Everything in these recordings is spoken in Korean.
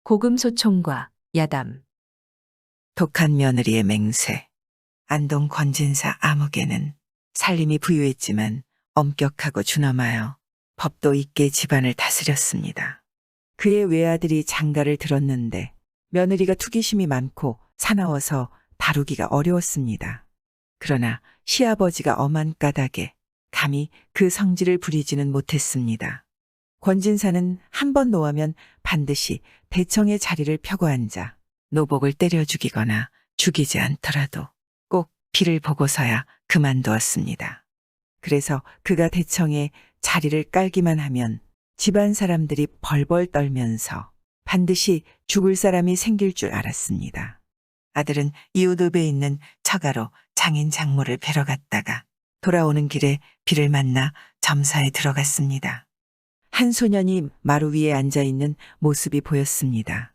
고금소총과 야담. 독한 며느리의 맹세. 안동 권진사 아무개는 살림이 부유했지만 엄격하고 준엄하여 법도 있게 집안을 다스렸습니다. 그의 외아들이 장가를 들었는데 며느리가 투기심이 많고 사나워서 다루기가 어려웠습니다. 그러나 시아버지가 엄한 까닭에 감히 그 성질을 부리지는 못했습니다. 권진사는 한 번 노하면 반드시 대청의 자리를 펴고 앉아 노복을 때려 죽이거나 죽이지 않더라도 꼭 피를 보고서야 그만두었습니다. 그래서 그가 대청에 자리를 깔기만 하면 집안 사람들이 벌벌 떨면서 반드시 죽을 사람이 생길 줄 알았습니다. 아들은 이웃읍에 있는 처가로 장인 장모를 뵈러 갔다가 돌아오는 길에 비를 만나 점사에 들어갔습니다. 한 소년이 마루 위에 앉아있는 모습이 보였습니다.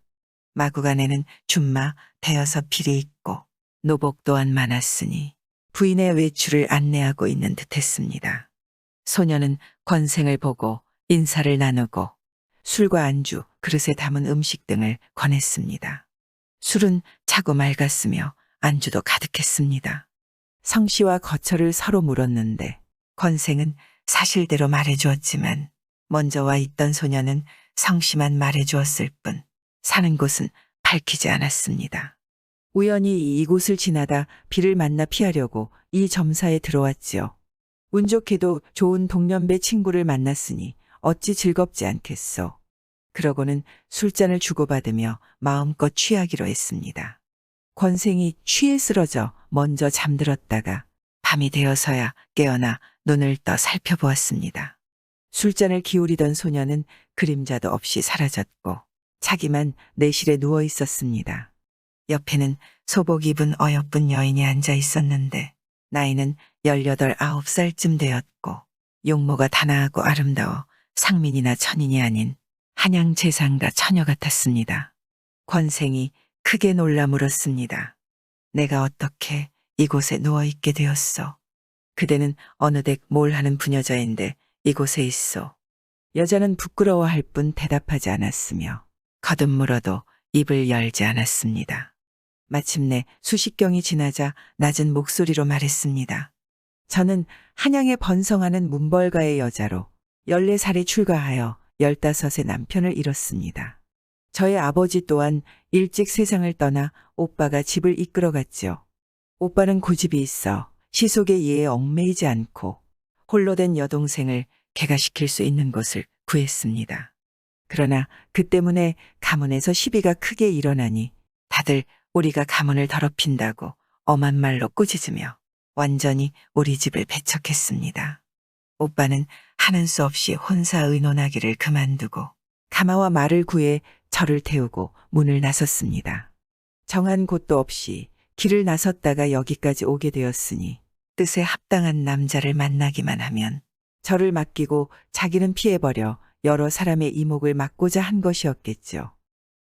마구간에는 줌마 대여섯 필이 있고 노복 또한 많았으니 부인의 외출을 안내하고 있는 듯했습니다. 소년은 권생을 보고 인사를 나누고 술과 안주, 그릇에 담은 음식 등을 권했습니다. 술은 차고 맑았으며 안주도 가득했습니다. 성씨와 거처를 서로 물었는데 권생은 사실대로 말해주었지만 먼저 와 있던 소년은 성씨만 말해주었을 뿐 사는 곳은 밝히지 않았습니다. 우연히 이곳을 지나다 비를 만나 피하려고 이 점사에 들어왔지요. 운 좋게도 좋은 동년배 친구를 만났으니 어찌 즐겁지 않겠소. 그러고는 술잔을 주고받으며 마음껏 취하기로 했습니다. 권생이 취해 쓰러져 먼저 잠들었다가 밤이 되어서야 깨어나 눈을 떠 살펴보았습니다. 술잔을 기울이던 소녀는 그림자도 없이 사라졌고 자기만 내실에 누워 있었습니다. 옆에는 소복 입은 어여쁜 여인이 앉아 있었는데 나이는 18, 9살쯤 되었고 용모가 단아하고 아름다워 상민이나 천인이 아닌 한양 재상가 처녀 같았습니다. 권생이 크게 놀라 물었습니다. 내가 어떻게 이곳에 누워있게 되었소? 그대는 어느덧 뭘 하는 부녀자인데 이곳에 있소. 여자는 부끄러워할 뿐 대답하지 않았으며 거듭 물어도 입을 열지 않았습니다. 마침내 수십경이 지나자 낮은 목소리로 말했습니다. 저는 한양에 번성하는 문벌가의 여자로 14살에 출가하여 15에 남편을 잃었습니다. 저의 아버지 또한 일찍 세상을 떠나 오빠가 집을 이끌어갔지요. 오빠는 고집이 있어 시속의 예에 얽매이지 않고 홀로 된 여동생을 개가시킬 수 있는 곳을 구했습니다. 그러나 그 때문에 가문에서 시비가 크게 일어나니 다들 우리가 가문을 더럽힌다고 엄한 말로 꾸짖으며 완전히 우리 집을 배척했습니다. 오빠는 하는 수 없이 혼사 의논하기를 그만두고 가마와 말을 구해 저를 태우고 문을 나섰습니다. 정한 곳도 없이 길을 나섰다가 여기까지 오게 되었으니 뜻에 합당한 남자를 만나기만 하면 저를 맡기고 자기는 피해버려 여러 사람의 이목을 막고자 한 것이었겠죠.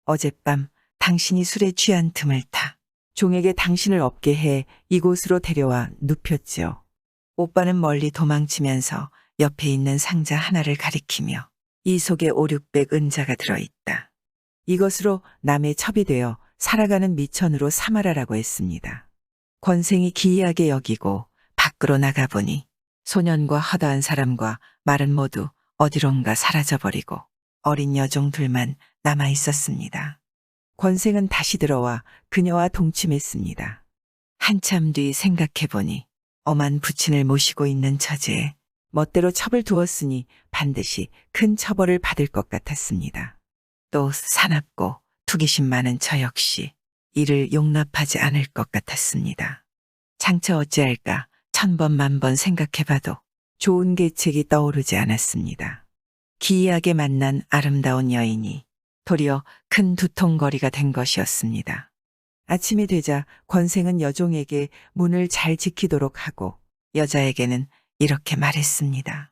어젯밤 당신이 술에 취한 틈을 타 종에게 당신을 없게 해 이곳으로 데려와 눕혔지요. 오빠는 멀리 도망치면서 옆에 있는 상자 하나를 가리키며 이 속에 5, 600 은자가 들어있다. 이것으로 남의 첩이 되어 살아가는 미천으로 삼아라라고 했습니다. 권생이 기이하게 여기고 밖으로 나가보니 소년과 허다한 사람과 말은 모두 어디론가 사라져버리고 어린 여종 둘만 남아있었습니다. 권생은 다시 들어와 그녀와 동침했습니다. 한참 뒤 생각해보니 엄한 부친을 모시고 있는 처지에 멋대로 첩을 두었으니 반드시 큰 처벌을 받을 것 같았습니다. 또 사납고 투기심 많은 저 역시 이를 용납하지 않을 것 같았습니다. 장차 어찌할까 1000번 만번 생각해봐도 좋은 계책이 떠오르지 않았습니다. 기이하게 만난 아름다운 여인이 도리어 큰 두통거리가 된 것이었습니다. 아침이 되자 권생은 여종에게 문을 잘 지키도록 하고 여자에게는 이렇게 말했습니다.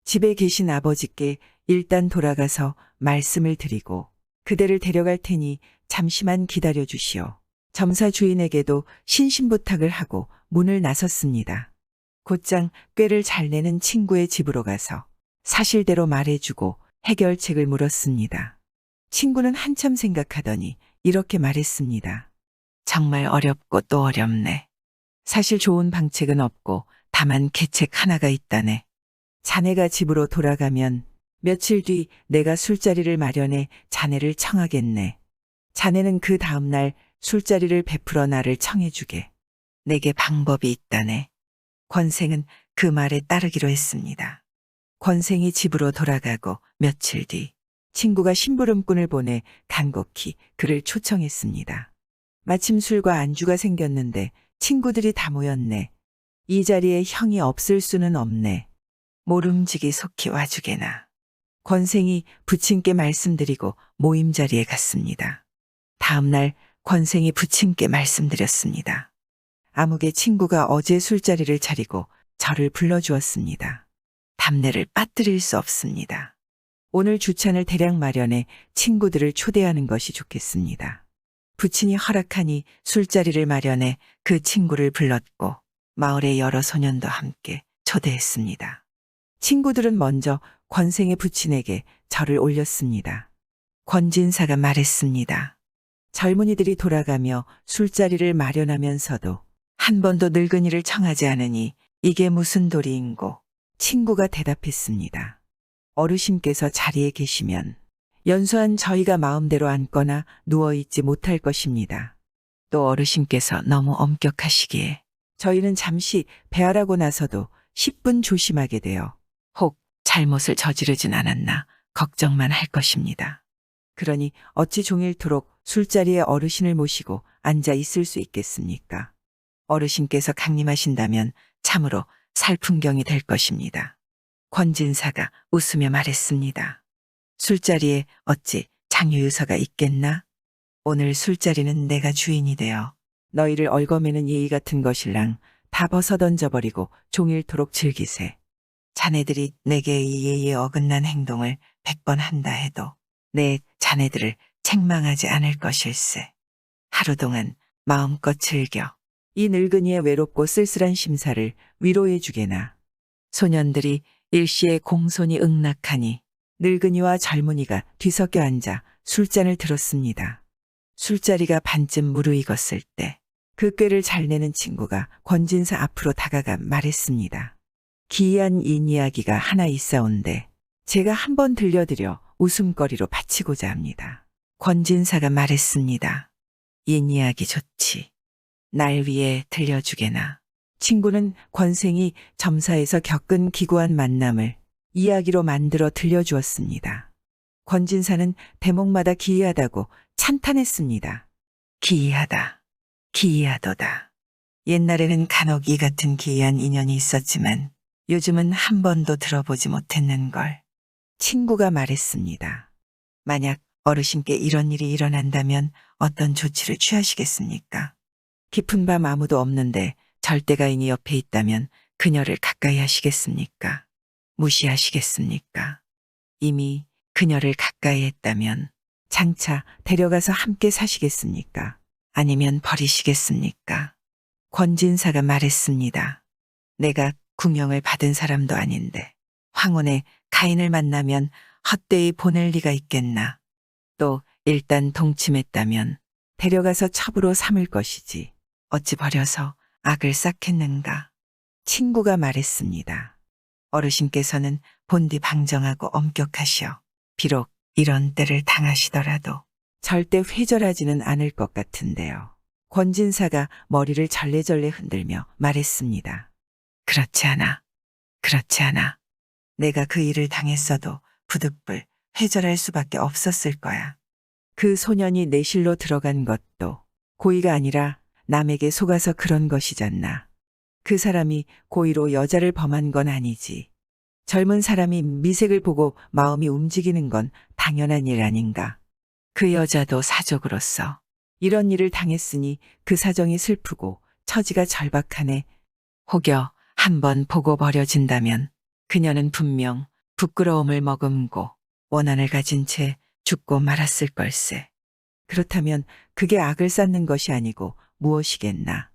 집에 계신 아버지께 일단 돌아가서 말씀을 드리고 그대를 데려갈 테니 잠시만 기다려 주시오. 점사 주인에게도 신신부탁을 하고 문을 나섰습니다. 곧장 꾀를 잘 내는 친구의 집으로 가서 사실대로 말해주고 해결책을 물었습니다. 친구는 한참 생각하더니 이렇게 말했습니다. 정말 어렵고 또 어렵네. 사실 좋은 방책은 없고 다만 계책 하나가 있다네. 자네가 집으로 돌아가면 며칠 뒤 내가 술자리를 마련해 자네를 청하겠네. 자네는 그 다음날 술자리를 베풀어 나를 청해주게. 내게 방법이 있다네. 권생은 그 말에 따르기로 했습니다. 권생이 집으로 돌아가고 며칠 뒤 친구가 심부름꾼을 보내 간곡히 그를 초청했습니다. 마침 술과 안주가 생겼는데 친구들이 다 모였네. 이 자리에 형이 없을 수는 없네. 모름지기 속히 와주게나. 권생이 부친께 말씀드리고 모임 자리에 갔습니다. 다음날 권생이 부친께 말씀드렸습니다. 아무개 친구가 어제 술자리를 차리고 저를 불러주었습니다. 담내를 빠뜨릴 수 없습니다. 오늘 주찬을 대량 마련해 친구들을 초대하는 것이 좋겠습니다. 부친이 허락하니 술자리를 마련해 그 친구를 불렀고 마을의 여러 소년도 함께 초대했습니다. 친구들은 먼저 권생의 부친에게 절을 올렸습니다. 권진사가 말했습니다. 젊은이들이 돌아가며 술자리를 마련하면서도 한 번도 늙은이를 청하지 않으니 이게 무슨 도리인고. 친구가 대답했습니다. 어르신께서 자리에 계시면 연소한 저희가 마음대로 앉거나 누워있지 못할 것입니다. 또 어르신께서 너무 엄격하시기에 저희는 잠시 배알하고 나서도 10분 조심하게 되어 혹 잘못을 저지르진 않았나 걱정만 할 것입니다. 그러니 어찌 종일토록 술자리에 어르신을 모시고 앉아 있을 수 있겠습니까? 어르신께서 강림하신다면 참으로 살풍경이 될 것입니다. 권진사가 웃으며 말했습니다. 술자리에 어찌 장유유서가 있겠나? 오늘 술자리는 내가 주인이 되어 너희를 얽어매는 예의 같은 것일랑 다 벗어던져버리고 종일토록 즐기세. 자네들이 내게 이 예의에 어긋난 행동을 100번 한다 해도 내 자네들을 책망하지 않을 것일세. 하루 동안 마음껏 즐겨 이 늙은이의 외롭고 쓸쓸한 심사를 위로해 주게나. 소년들이 일시에 공손히 응낙하니 늙은이와 젊은이가 뒤섞여 앉아 술잔을 들었습니다. 술자리가 반쯤 무르익었을 때 그 꾀를 잘 내는 친구가 권진사 앞으로 다가가 말했습니다. 기이한 인 이야기가 하나 있사온데 제가 한번 들려드려 웃음거리로 바치고자 합니다. 권진사가 말했습니다. 인 이야기 좋지. 날 위해 들려주게나. 친구는 권생이 점사에서 겪은 기구한 만남을 이야기로 만들어 들려주었습니다. 권진사는 대목마다 기이하다고 찬탄했습니다. 기이하다. 기이하도다. 옛날에는 간혹 이 같은 기이한 인연이 있었지만 요즘은 한 번도 들어보지 못했는걸. 친구가 말했습니다. 만약 어르신께 이런 일이 일어난다면 어떤 조치를 취하시겠습니까? 깊은 밤 아무도 없는데 절대가인이 옆에 있다면 그녀를 가까이 하시겠습니까? 무시하시겠습니까? 이미 그녀를 가까이 했다면 장차 데려가서 함께 사시겠습니까? 아니면 버리시겠습니까? 권진사가 말했습니다. 내가 궁영을 받은 사람도 아닌데 황혼에 가인을 만나면 헛되이 보낼 리가 있겠나. 또 일단 동침했다면 데려가서 첩으로 삼을 것이지 어찌 버려서 악을 쌓겠는가. 친구가 말했습니다. 어르신께서는 본디 방정하고 엄격하시어 비록 이런 때를 당하시더라도 절대 회절하지는 않을 것 같은데요. 권진사가 머리를 절레절레 흔들며 말했습니다. 그렇지 않아. 그렇지 않아. 내가 그 일을 당했어도 부득불 회절할 수밖에 없었을 거야. 그 소년이 내실로 들어간 것도 고의가 아니라 남에게 속아서 그런 것이잖나. 그 사람이 고의로 여자를 범한 건 아니지. 젊은 사람이 미색을 보고 마음이 움직이는 건 당연한 일 아닌가. 그 여자도 사족으로서 이런 일을 당했으니 그 사정이 슬프고 처지가 절박하네. 혹여 한번 보고 버려진다면 그녀는 분명 부끄러움을 머금고 원한을 가진 채 죽고 말았을 걸세. 그렇다면 그게 악을 쌓는 것이 아니고 무엇이겠나.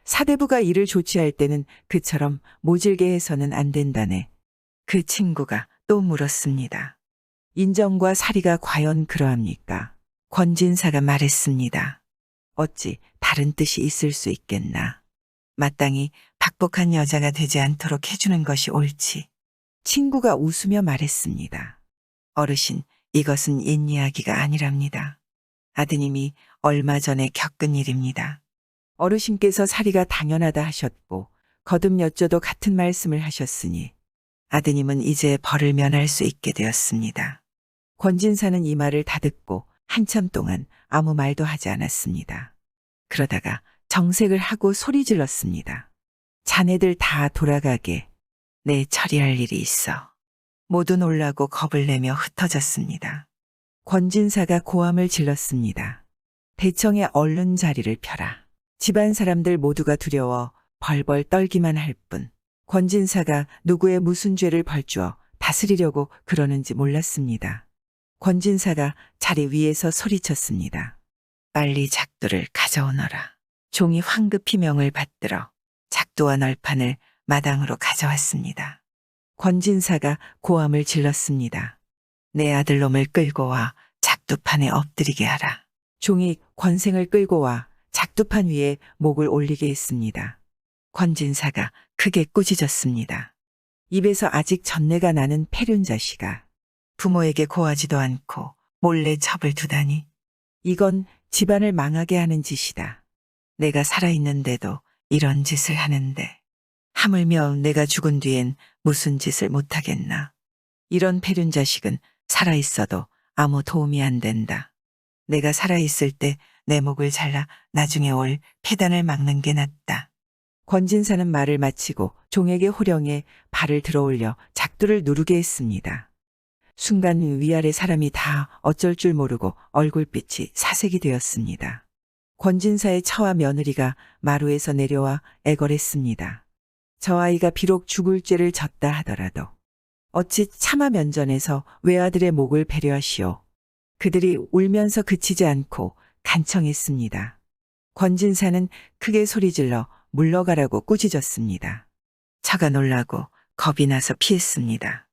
사대부가 이를 조치할 때는 그처럼 모질게 해서는 안 된다네. 그 친구가 또 물었습니다. 인정과 사리가 과연 그러합니까? 권진사가 말했습니다. 어찌 다른 뜻이 있을 수 있겠나. 마땅히 박복한 여자가 되지 않도록 해주는 것이 옳지. 친구가 웃으며 말했습니다. 어르신, 이것은 옛 이야기가 아니랍니다. 아드님이 얼마 전에 겪은 일입니다. 어르신께서 사리가 당연하다 하셨고 거듭 여쭤도 같은 말씀을 하셨으니 아드님은 이제 벌을 면할 수 있게 되었습니다. 권진사는 이 말을 다 듣고 한참 동안 아무 말도 하지 않았습니다. 그러다가 정색을 하고 소리 질렀습니다. 자네들 다 돌아가게. 내 처리할 일이 있어. 모두 놀라고 겁을 내며 흩어졌습니다. 권진사가 고함을 질렀습니다. 대청에 얼른 자리를 펴라. 집안 사람들 모두가 두려워 벌벌 떨기만 할 뿐 권진사가 누구의 무슨 죄를 벌주어 다스리려고 그러는지 몰랐습니다. 권진사가 자리 위에서 소리쳤습니다. 빨리 작두를 가져오너라. 종이 황급히 명을 받들어 작두와 널판을 마당으로 가져왔습니다. 권진사가 고함을 질렀습니다. 내 아들놈을 끌고 와 작두판에 엎드리게 하라. 종이 권생을 끌고 와 작두판 위에 목을 올리게 했습니다. 권진사가 크게 꾸짖었습니다. 입에서 아직 전내가 나는 패륜자씨가 부모에게 고하지도 않고 몰래 첩을 두다니. 이건 집안을 망하게 하는 짓이다. 내가 살아있는데도 이런 짓을 하는데 하물며 내가 죽은 뒤엔 무슨 짓을 못하겠나. 이런 패륜자식은 살아있어도 아무 도움이 안 된다. 내가 살아있을 때 내 목을 잘라 나중에 올 폐단을 막는 게 낫다. 권진사는 말을 마치고 종에게 호령에 발을 들어올려 작두를 누르게 했습니다. 순간 위아래 사람이 다 어쩔 줄 모르고 얼굴빛이 사색이 되었습니다. 권진사의 처와 며느리가 마루에서 내려와 애걸했습니다. 저 아이가 비록 죽을 죄를 졌다 하더라도 어찌 차마 면전에서 외아들의 목을 배려하시오. 그들이 울면서 그치지 않고 간청했습니다. 권진사는 크게 소리질러 물러가라고 꾸짖었습니다. 차가 놀라고 겁이 나서 피했습니다.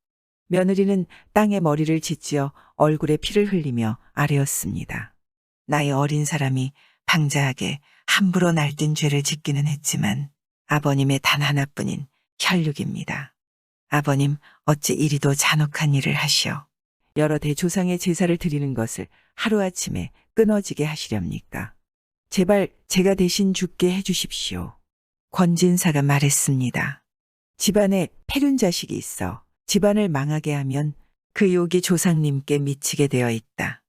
며느리는 땅에 머리를 짓지어 얼굴에 피를 흘리며 아뢰었습니다. 나이 어린 사람이 방자하게 함부로 날뛴 죄를 짓기는 했지만 아버님의 단 하나뿐인 혈육입니다. 아버님 어찌 이리도 잔혹한 일을 하시오. 여러 대조상의 제사를 드리는 것을 하루아침에 끊어지게 하시렵니까? 제발 제가 대신 죽게 해주십시오. 권진사가 말했습니다. 집안에 패륜자식이 있어 집안을 망하게 하면 그 욕이 조상님께 미치게 되어 있다.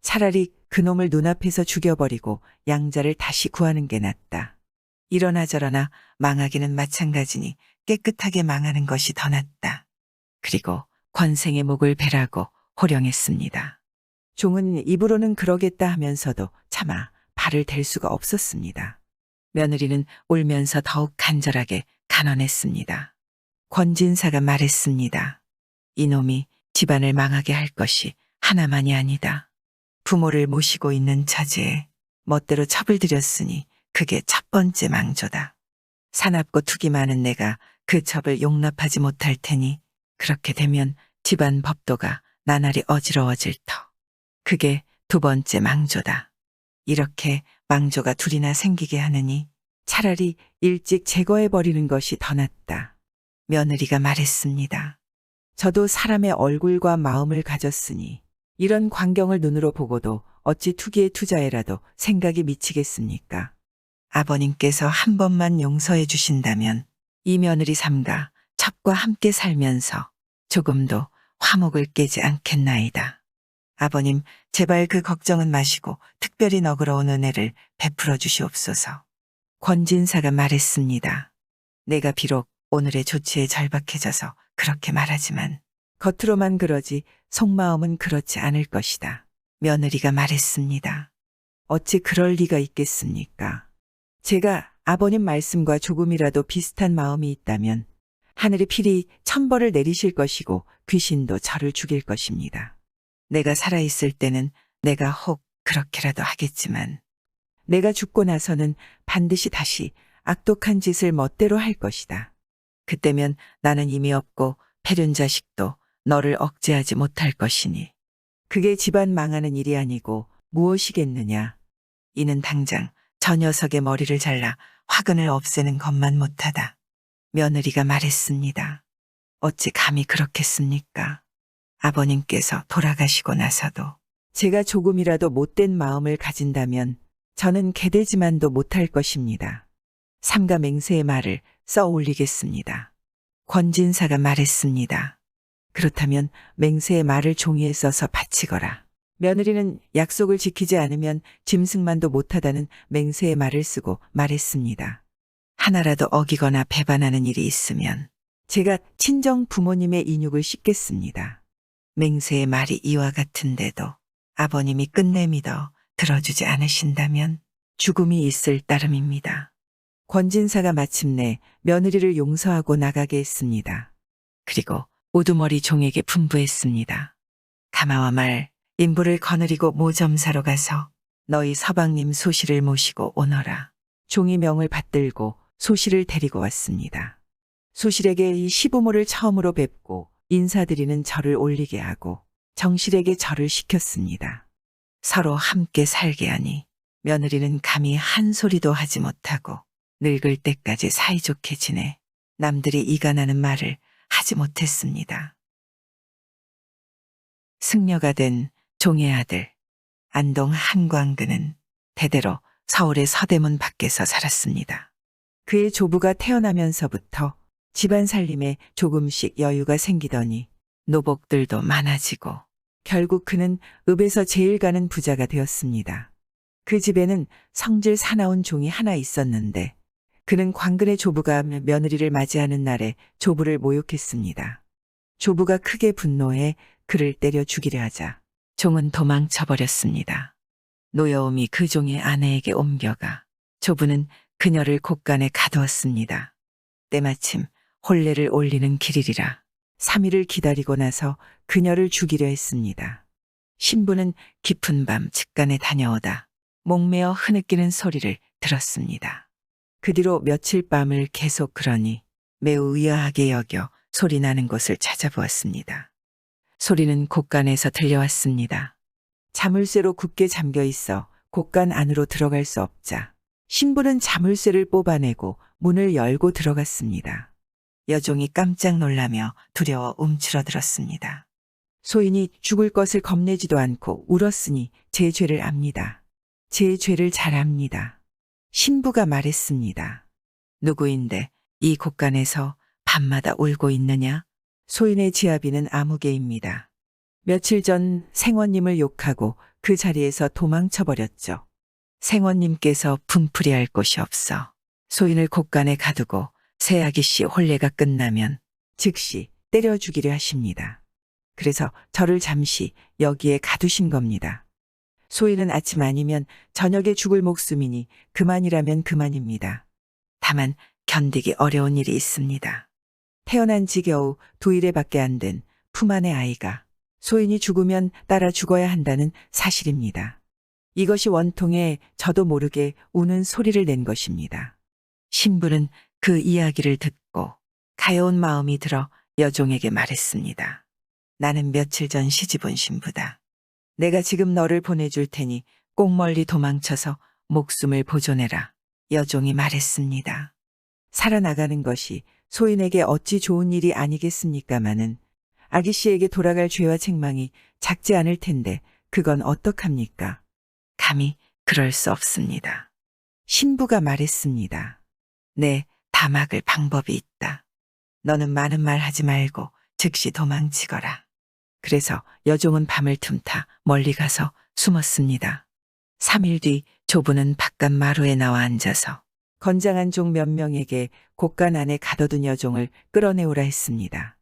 차라리 그놈을 눈앞에서 죽여버리고 양자를 다시 구하는 게 낫다. 이러나 저러나 망하기는 마찬가지니 깨끗하게 망하는 것이 더 낫다. 그리고 권생의 목을 베라고 호령했습니다. 종은 입으로는 그러겠다 하면서도 차마 발을 댈 수가 없었습니다. 며느리는 울면서 더욱 간절하게 간언했습니다. 권진사가 말했습니다. 이놈이 집안을 망하게 할 것이 하나만이 아니다. 부모를 모시고 있는 처지에 멋대로 첩을 들였으니 그게 첫 번째 망조다. 사납고 툭이 많은 내가 그 첩을 용납하지 못할 테니 그렇게 되면 집안 법도가 나날이 어지러워질 터. 그게 두 번째 망조다. 이렇게 망조가 둘이나 생기게 하느니 차라리 일찍 제거해버리는 것이 더 낫다. 며느리가 말했습니다. 저도 사람의 얼굴과 마음을 가졌으니 이런 광경을 눈으로 보고도 어찌 투기에 투자해라도 생각이 미치겠습니까? 아버님께서 한 번만 용서해 주신다면 이 며느리 삼가 첩과 함께 살면서 조금도 화목을 깨지 않겠나이다. 아버님, 제발 그 걱정은 마시고 특별히 너그러운 은혜를 베풀어 주시옵소서. 권진사가 말했습니다. 내가 비록 오늘의 조치에 절박해져서 그렇게 말하지만 겉으로만 그러지 속마음은 그렇지 않을 것이다. 며느리가 말했습니다. 어찌 그럴 리가 있겠습니까? 제가 아버님 말씀과 조금이라도 비슷한 마음이 있다면 하늘이 필히 천벌을 내리실 것이고 귀신도 저를 죽일 것입니다. 내가 살아있을 때는 내가 혹 그렇게라도 하겠지만 내가 죽고 나서는 반드시 다시 악독한 짓을 멋대로 할 것이다. 그때면 나는 이미 없고 패륜자식도 너를 억제하지 못할 것이니 그게 집안 망하는 일이 아니고 무엇이겠느냐. 이는 당장 저 녀석의 머리를 잘라 화근을 없애는 것만 못하다. 며느리가 말했습니다. 어찌 감히 그렇겠습니까? 아버님께서 돌아가시고 나서도 제가 조금이라도 못된 마음을 가진다면 저는 개되지만도 못할 것입니다. 삼가 맹세의 말을 써 올리겠습니다. 권진사가 말했습니다. 그렇다면 맹세의 말을 종이에 써서 바치거라. 며느리는 약속을 지키지 않으면 짐승만도 못하다는 맹세의 말을 쓰고 말했습니다. 하나라도 어기거나 배반하는 일이 있으면 제가 친정 부모님의 인육을 씻겠습니다. 맹세의 말이 이와 같은데도 아버님이 끝내 믿어 들어주지 않으신다면 죽음이 있을 따름입니다. 권진사가 마침내 며느리를 용서하고 나가게 했습니다. 그리고 우두머리 종에게 분부했습니다. 가마와 말, 인부를 거느리고 모점사로 가서 너희 서방님 소실을 모시고 오너라. 종이 명을 받들고 소실을 데리고 왔습니다. 소실에게 이 시부모를 처음으로 뵙고 인사드리는 절을 올리게 하고 정실에게 절을 시켰습니다. 서로 함께 살게 하니 며느리는 감히 한 소리도 하지 못하고 늙을 때까지 사이좋게 지내 남들이 이간하는 말을 하지 못했습니다. 승려가 된 종의 아들 안동 한광근은 대대로 서울의 서대문 밖에서 살았습니다. 그의 조부가 태어나면서부터 집안 살림에 조금씩 여유가 생기더니 노복들도 많아지고 결국 그는 읍에서 제일 가는 부자가 되었습니다. 그 집에는 성질 사나운 종이 하나 있었는데 그는 광근의 조부가 며느리를 맞이하는 날에 조부를 모욕했습니다. 조부가 크게 분노해 그를 때려 죽이려 하자 종은 도망쳐버렸습니다. 노여움이 그 종의 아내에게 옮겨가 조부는 그녀를 곳간에 가두었습니다. 때마침 혼례를 올리는 길이라 3일을 기다리고 나서 그녀를 죽이려 했습니다. 신부는 깊은 밤 직간에 다녀오다 목매어 흐느끼는 소리를 들었습니다. 그 뒤로 며칠 밤을 계속 그러니 매우 의아하게 여겨 소리 나는 곳을 찾아보았습니다. 소리는 곳간에서 들려왔습니다. 자물쇠로 굳게 잠겨 있어 곳간 안으로 들어갈 수 없자 신부는 자물쇠를 뽑아내고 문을 열고 들어갔습니다. 여종이 깜짝 놀라며 두려워 움츠러들었습니다. 소인이 죽을 것을 겁내지도 않고 울었으니 제 죄를 압니다. 제 죄를 잘 압니다. 신부가 말했습니다. 누구인데 이 곳간에서 밤마다 울고 있느냐? 소인의 지아비는 아무개입니다. 며칠 전 생원님을 욕하고 그 자리에서 도망쳐버렸죠. 생원님께서 분풀이할 곳이 없어 소인을 곳간에 가두고 새아기씨 혼례가 끝나면 즉시 때려 죽이려 하십니다. 그래서 저를 잠시 여기에 가두신 겁니다. 소인은 아침 아니면 저녁에 죽을 목숨이니 그만이라면 그만입니다. 다만 견디기 어려운 일이 있습니다. 태어난 지 겨우 2일에밖에 안 된 품 안의 아이가 소인이 죽으면 따라 죽어야 한다는 사실입니다. 이것이 원통에 저도 모르게 우는 소리를 낸 것입니다. 신부는 그 이야기를 듣고 가여운 마음이 들어 여종에게 말했습니다. 나는 며칠 전 시집 온 신부다. 내가 지금 너를 보내줄 테니 꼭 멀리 도망쳐서 목숨을 보존해라. 여종이 말했습니다. 살아나가는 것이 소인에게 어찌 좋은 일이 아니겠습니까마는 아기 씨에게 돌아갈 죄와 책망이 작지 않을 텐데 그건 어떡합니까? 감히 그럴 수 없습니다. 신부가 말했습니다. 네, 다 막을 방법이 있다. 너는 많은 말 하지 말고 즉시 도망치거라. 그래서 여종은 밤을 틈타 멀리 가서 숨었습니다. 3일 뒤 조부는 바깥 마루에 나와 앉아서 건장한 종 몇 명에게 곳간 안에 가둬둔 여종을 끌어내오라 했습니다.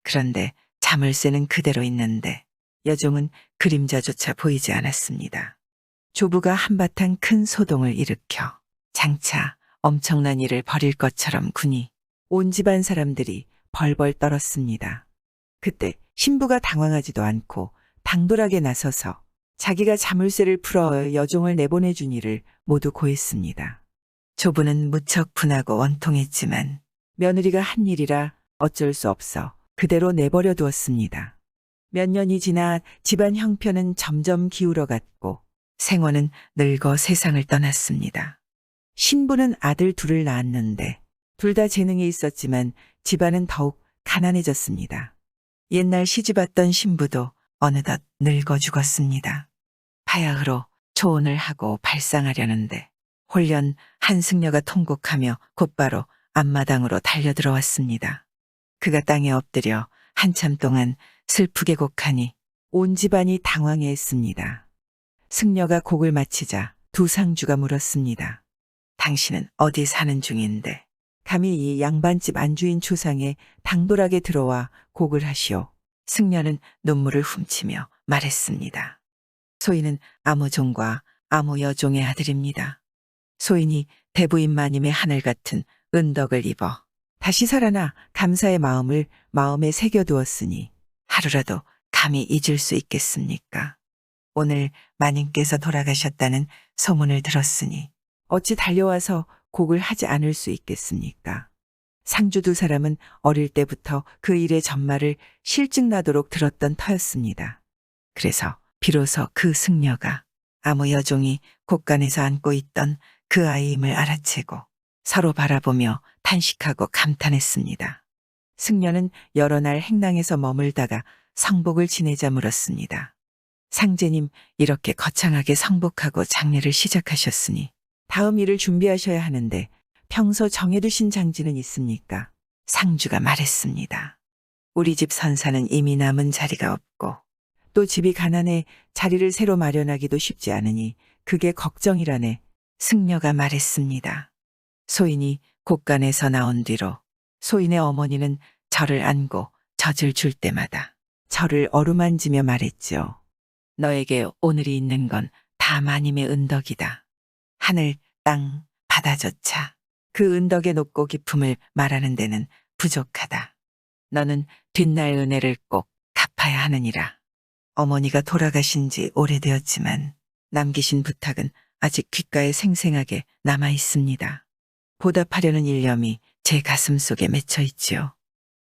그런데 자물쇠는 그대로 있는데 여종은 그림자조차 보이지 않았습니다. 조부가 한바탕 큰 소동을 일으켜 장차 엄청난 일을 벌일 것처럼 구니 온 집안 사람들이 벌벌 떨었습니다. 그때 신부가 당황하지도 않고 당돌하게 나서서 자기가 자물쇠를 풀어 여종을 내보내준 일을 모두 고했습니다. 조부는 무척 분하고 원통했지만 며느리가 한 일이라 어쩔 수 없어 그대로 내버려 두었습니다. 몇 년이 지나 집안 형편은 점점 기울어갔고 생원은 늙어 세상을 떠났습니다. 신부는 아들 둘을 낳았는데 둘 다 재능이 있었지만 집안은 더욱 가난해졌습니다. 옛날 시집왔던 신부도 어느덧 늙어 죽었습니다. 바야흐로 초혼을 하고 발상하려는데 홀련 한승려가 통곡하며 곧바로 앞마당으로 달려들어왔습니다. 그가 땅에 엎드려 한참 동안 슬프게 곡하니 온 집안이 당황해했습니다. 승려가 곡을 마치자 두 상주가 물었습니다. 당신은 어디 사는 중인데 감히 이 양반집 안주인 초상에 당돌하게 들어와 곡을 하시오. 승려는 눈물을 훔치며 말했습니다. 소인은 아무종과 아무여종의 아들입니다. 소인이 대부인 마님의 하늘 같은 은덕을 입어 다시 살아나 감사의 마음을 마음에 새겨두었으니 하루라도 감히 잊을 수 있겠습니까? 오늘 마님께서 돌아가셨다는 소문을 들었으니 어찌 달려와서 곡을 하지 않을 수 있겠습니까? 상주 두 사람은 어릴 때부터 그 일의 전말을 실증나도록 들었던 터였습니다. 그래서 비로소 그 승려가 아무 여종이 곳간에서 안고 있던 그 아이임을 알아채고 서로 바라보며 탄식하고 감탄했습니다. 승려는 여러 날 행랑에서 머물다가 성복을 지내자 물었습니다. 상제님, 이렇게 거창하게 성복하고 장례를 시작하셨으니 다음 일을 준비하셔야 하는데 평소 정해두신 장지는 있습니까? 상주가 말했습니다. 우리 집 선사는 이미 남은 자리가 없고 또 집이 가난해 자리를 새로 마련하기도 쉽지 않으니 그게 걱정이라네. 승려가 말했습니다. 소인이 곳간에서 나온 뒤로 소인의 어머니는 저를 안고 젖을 줄 때마다 저를 어루만지며 말했죠. 너에게 오늘이 있는 건 다 마님의 은덕이다. 하늘, 땅, 바다조차 그 은덕의 높고 깊음을 말하는 데는 부족하다. 너는 뒷날 은혜를 꼭 갚아야 하느니라. 어머니가 돌아가신 지 오래되었지만 남기신 부탁은 아직 귓가에 생생하게 남아 있습니다. 보답하려는 일념이 제 가슴 속에 맺혀 있지요.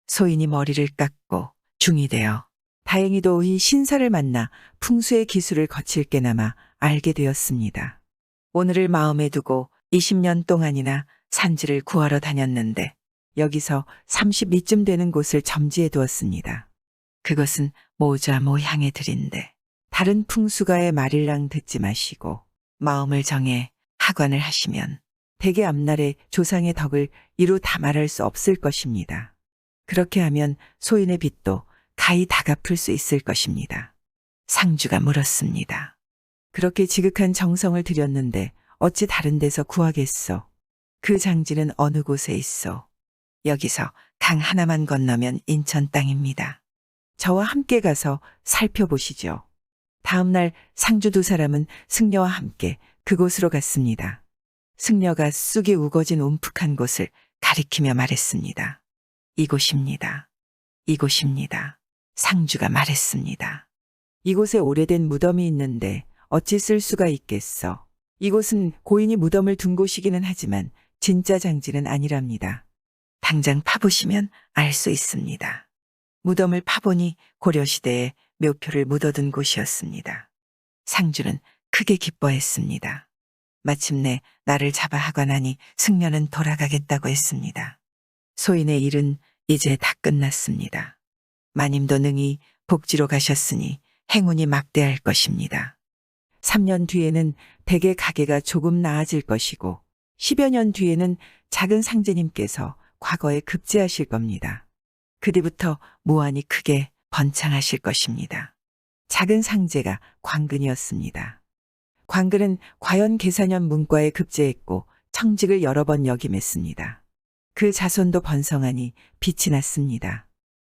소인이 머리를 깎고 중이 되어 다행히도 이 신사를 만나 풍수의 기술을 거칠 게나마 알게 되었습니다. 오늘을 마음에 두고 20년 동안이나 산지를 구하러 다녔는데 여기서 30리쯤 되는 곳을 점지해 두었습니다. 그것은 모자 모향의 들인데 다른 풍수가의 말일랑 듣지 마시고 마음을 정해 하관을 하시면 대개 앞날에 조상의 덕을 이루 다 말할 수 없을 것입니다. 그렇게 하면 소인의 빚도 가히 다 갚을 수 있을 것입니다. 상주가 물었습니다. 그렇게 지극한 정성을 들였는데 어찌 다른 데서 구하겠소? 그 장지는 어느 곳에 있소? 여기서 강 하나만 건너면 인천 땅입니다. 저와 함께 가서 살펴보시죠. 다음 날 상주 두 사람은 승려와 함께 그곳으로 갔습니다. 승려가 쑥이 우거진 움푹한 곳을 가리키며 말했습니다. 이곳입니다. 이곳입니다. 상주가 말했습니다. 이곳에 오래된 무덤이 있는데 어찌 쓸 수가 있겠어. 이곳은 고인이 무덤을 둔 곳이기는 하지만 진짜 장지는 아니랍니다. 당장 파보시면 알 수 있습니다. 무덤을 파보니 고려시대에 묘표를 묻어둔 곳이었습니다. 상주는 크게 기뻐했습니다. 마침내 나를 잡아 하관하니 승려는 돌아가겠다고 했습니다. 소인의 일은 이제 다 끝났습니다. 마님도 능히 복지로 가셨으니 행운이 막대할 것입니다. 3년 뒤에는 댁의 가게가 조금 나아질 것이고 10여 년 뒤에는 작은 상제님께서 과거에 급제하실 겁니다. 그 뒤부터 무한히 크게 번창하실 것입니다. 작은 상제가 광근이었습니다. 광근은 과연 계사년 문과에 급제했고 청직을 여러 번 역임했습니다. 그 자손도 번성하니 빛이 났습니다.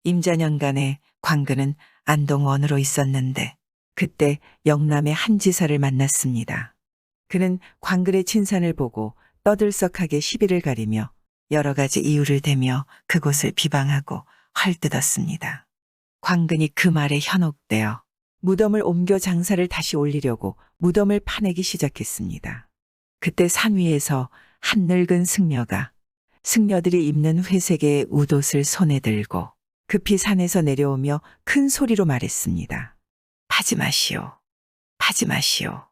임자년간에 광근은 안동원으로 있었는데 그때 영남의 한 지사를 만났습니다. 그는 광근의 친산을 보고 떠들썩하게 시비를 가리며 여러 가지 이유를 대며 그곳을 비방하고 헐뜯었습니다. 광근이 그 말에 현혹되어 무덤을 옮겨 장사를 다시 올리려고 무덤을 파내기 시작했습니다. 그때 산 위에서 한 늙은 승려가 승려들이 입는 회색의 웃옷을 손에 들고 급히 산에서 내려오며 큰 소리로 말했습니다. 파지 마시오. 파지 마시오.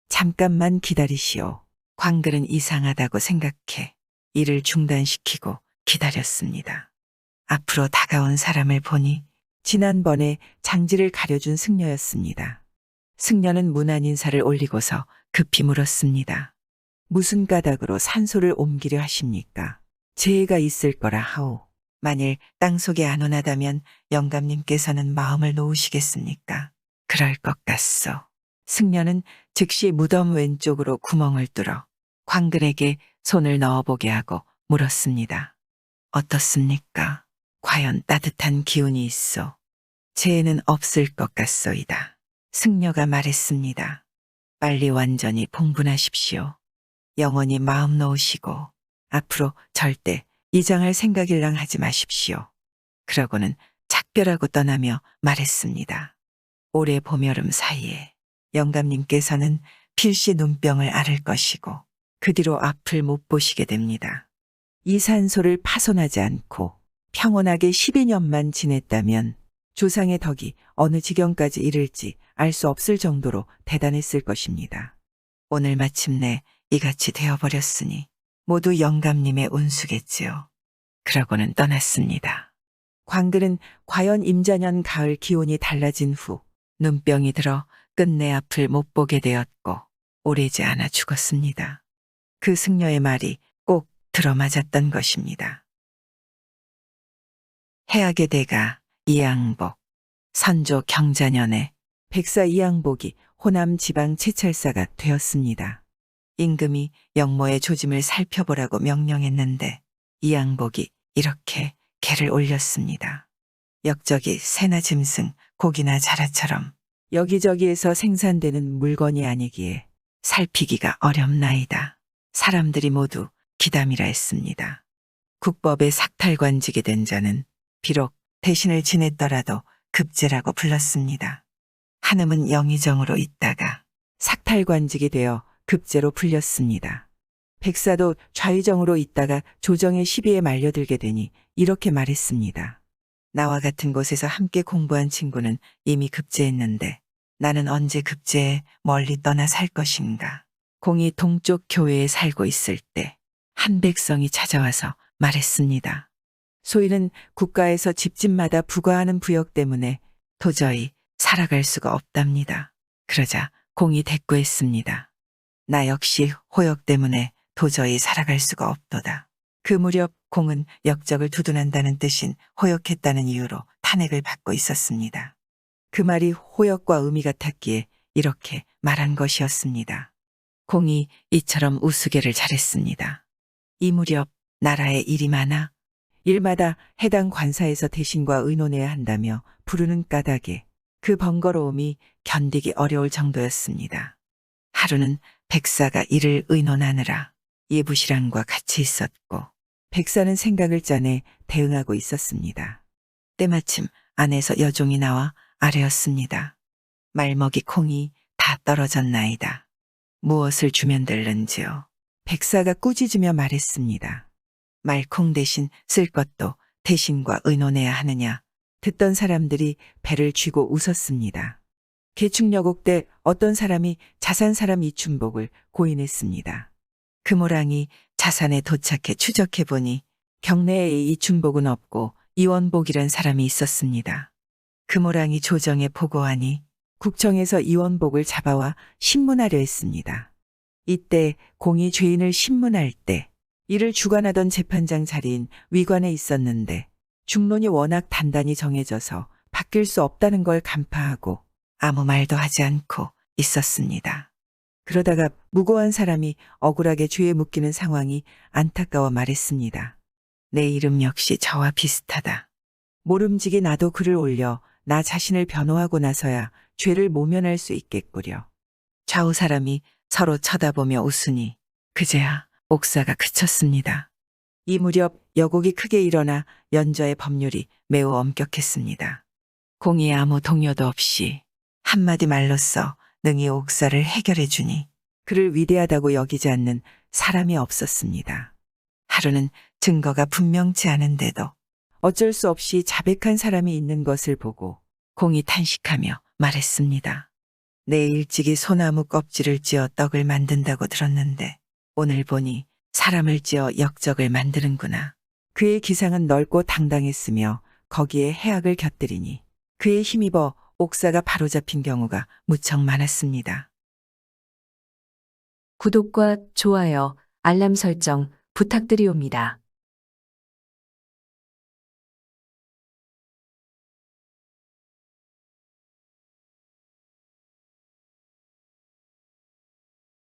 잠깐만 기다리시오. 광글은 이상하다고 생각해 일을 중단시키고 기다렸습니다. 앞으로 다가온 사람을 보니 지난번에 장지를 가려준 승려였습니다. 승려는 무난 인사를 올리고서 급히 물었습니다. 무슨 까닭으로 산소를 옮기려 하십니까? 재해가 있을 거라 하오. 만일 땅속에 안 원하다면 영감님께서는 마음을 놓으시겠습니까? 그럴 것 같소. 승려는 즉시 무덤 왼쪽으로 구멍을 뚫어 광글에게 손을 넣어보게 하고 물었습니다. 어떻습니까? 과연 따뜻한 기운이 있어? 재해는 없을 것 같소이다. 승려가 말했습니다. 빨리 완전히 봉분하십시오. 영원히 마음 놓으시고 앞으로 절대 이장할 생각일랑 하지 마십시오. 그러고는 작별하고 떠나며 말했습니다. 올해 봄 여름 사이에 영감님께서는 필시 눈병을 앓을 것이고 그 뒤로 앞을 못 보시게 됩니다. 이 산소를 파손하지 않고 평온하게 12년만 지냈다면 조상의 덕이 어느 지경까지 이를지 알 수 없을 정도로 대단했을 것입니다. 오늘 마침내 이같이 되어버렸으니 모두 영감님의 운수겠지요. 그러고는 떠났습니다. 광글은 과연 임자년 가을 기온이 달라진 후 눈병이 들어 끝내 앞을 못 보게 되었고 오래지 않아 죽었습니다. 그 승려의 말이 꼭 들어맞았던 것입니다. 해악의 대가 이양복. 선조 경자년에 백사 이양복이 호남 지방 채찰사가 되었습니다. 임금이 영모의 조짐을 살펴보라고 명령했는데 이양복이 이렇게 개를 올렸습니다. 역적이 새나 짐승, 고기나 자라처럼 여기저기에서 생산되는 물건이 아니기에 살피기가 어렵나이다. 사람들이 모두 기담이라 했습니다. 국법에 삭탈관직이 된 자는 비록 대신을 지냈더라도 급제라고 불렀습니다. 한음은 영의정으로 있다가 삭탈관직이 되어 급제로 불렸습니다. 백사도 좌의정으로 있다가 조정의 시비에 말려들게 되니 이렇게 말했습니다. 나와 같은 곳에서 함께 공부한 친구는 이미 급제했는데 나는 언제 급제해 멀리 떠나 살 것인가. 공이 동쪽 교회에 살고 있을 때 한 백성이 찾아와서 말했습니다. 소인은 국가에서 집집마다 부과하는 부역 때문에 도저히 살아갈 수가 없답니다. 그러자 공이 대꾸했습니다. 나 역시 호역 때문에 도저히 살아갈 수가 없도다. 그 무렵 공은 역적을 두둔한다는 뜻인 호역했다는 이유로 탄핵을 받고 있었습니다. 그 말이 호역과 의미 같았기에 이렇게 말한 것이었습니다. 공이 이처럼 우스개를 잘했습니다. 이 무렵 나라에 일이 많아 일마다 해당 관사에서 대신과 의논해야 한다며 부르는 까닭에 그 번거로움이 견디기 어려울 정도였습니다. 하루는 백사가 이를 의논하느라 예부시랑과 같이 있었고 백사는 생각을 짜내 대응하고 있었습니다. 때마침 안에서 여종이 나와 아뢰었습니다. 말먹이 콩이 다 떨어졌나이다. 무엇을 주면 될는지요. 백사가 꾸짖으며 말했습니다. 말콩 대신 쓸 것도 대신과 의논해야 하느냐. 듣던 사람들이 배를 쥐고 웃었습니다. 개축여곡 때 어떤 사람이 자산 사람 이춘복을 고인했습니다. 금호랑이 자산에 도착해 추적해보니 경내에 이춘복은 없고 이원복이란 사람이 있었습니다. 금호랑이 조정에 보고하니 국정에서 이원복을 잡아와 신문하려 했습니다. 이때 공이 죄인을 신문할 때 이를 주관하던 재판장 자리인 위관에 있었는데 중론이 워낙 단단히 정해져서 바뀔 수 없다는 걸 간파하고 아무 말도 하지 않고 있었습니다. 그러다가 무고한 사람이 억울하게 죄에 묶이는 상황이 안타까워 말했습니다. 내 이름 역시 저와 비슷하다. 모름지기 나도 글을 올려 나 자신을 변호하고 나서야 죄를 모면할 수 있겠구려. 좌우 사람이 서로 쳐다보며 웃으니 그제야 옥사가 그쳤습니다. 이 무렵 여곡이 크게 일어나 연저의 법률이 매우 엄격했습니다. 공이 아무 동요도 없이 한마디 말로써 능히 옥사를 해결해 주니 그를 위대하다고 여기지 않는 사람이 없었습니다. 하루는 증거가 분명치 않은데도 어쩔 수 없이 자백한 사람이 있는 것을 보고 공이 탄식하며 말했습니다. 내일 일찍이 소나무 껍질을 찧어 떡을 만든다고 들었는데 오늘 보니 사람을 찧어 역적을 만드는구나. 그의 기상은 넓고 당당했으며 거기에 해악을 곁들이니 그에 힘입어 옥사가 바로잡힌 경우가 무척 많았습니다. 구독과 좋아요, 알람 설정 부탁드리옵니다.